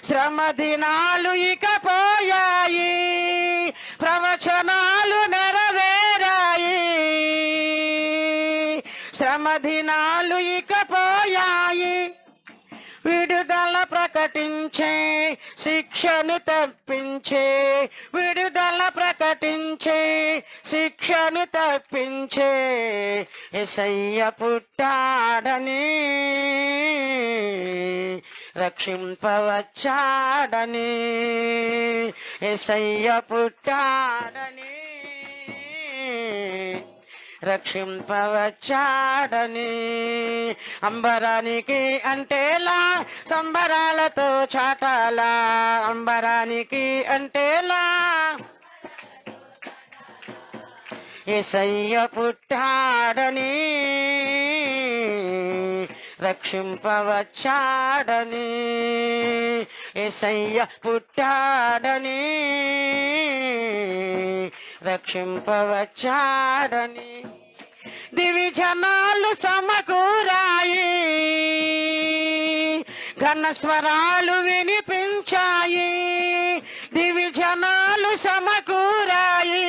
శ్రమ దినాలు ఇక పోయాయి, ప్రవచనాలు నెరవేరాయి. శ్రమ దినాలు ఇక పోయాయి, విడుదల ప్రకటించే, శిక్షను తప్పించే. విడుదల ప్రకటించే, శిక్షను తప్పించే. యేసయ్య పుట్టాడని, రక్షింపవచ్చాడని. యేసయ్య పుట్టాడని, రక్షింపవచ్చాడని. అంబరానికి అంటేలా, సంబరాలతో చాటాలా. అంబరానికి అంటేలా, యేసయ్య పుట్టాడని, రక్షింపవచ్చాడని. యేసయ్య పుట్టాడని, రక్షింపవచ్చాడని. దివి జనాలు సమకూరాయి, ఘన స్వరాలు వినిపించాయి. దివి జనాలు సమకూరాయి,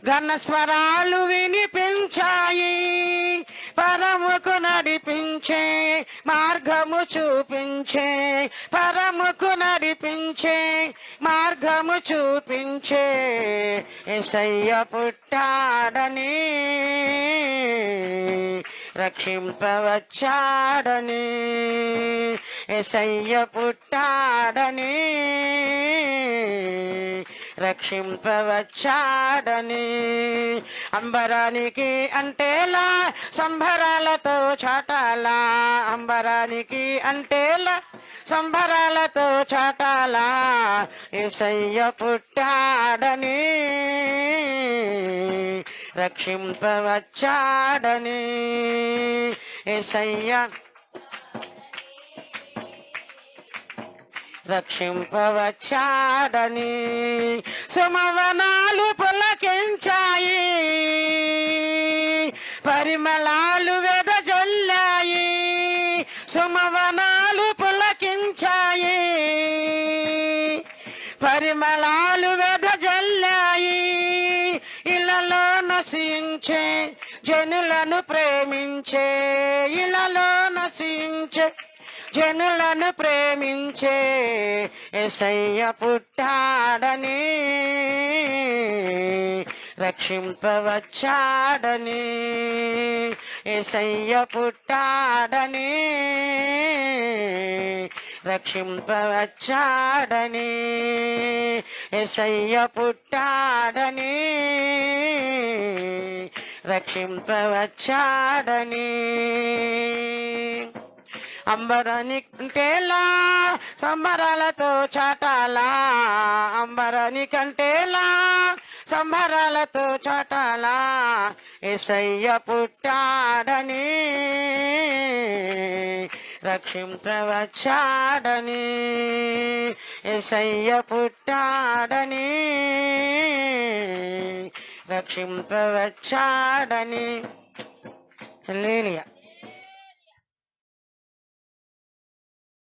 ఘన స్వరాలు వినిపించాయి. పరముకు నడిపించే, మార్గము చూపించే. పరముకు నడిపించే, మార్గము చూపించే. యేసయ్య పుట్టాడని, రక్షింపవచ్చాడని. యేసయ్య పుట్టాడని, రక్షింపవచ్చాడని. అంబరానికి అంటేలా, సంబరాలతో చాటాలా. అంబరానికి అంటేలా, సంబరాలతో చాటాలా. యేసయ్య పుట్టాడని, రక్షింపవచ్చాడని. యేసయ్య రక్షింపవచ్చాడని. సుమవనాలు పులకించాయి, పరిమళాలు వెదజల్లాయి. సుమవనాలు పులకించాయి, పరిమళాలు వెదజల్లాయి. ఇలలో నశించే, జనులను ప్రేమించే. ఇలలో నశించే, జనులను ప్రేమించే. యేసయ్య పుట్టాడని, రక్షింపవచ్చాడని. యేసయ్య పుట్టాడని, రక్షింపవచ్చాడని. యేసయ్య పుట్టాడని, రక్షింపవచ్చాడని. అంబరానికంటేలా, సంబరాలతో చాటాలా. అంబరానికంటేలా, సంబరాలతో చాటాలా. యేసయ్య పుట్టాడని, రక్షింపవచ్చాడని. యేసయ్య పుట్టాడని, రక్షింపవచ్చాడని. హల్లెలూయా.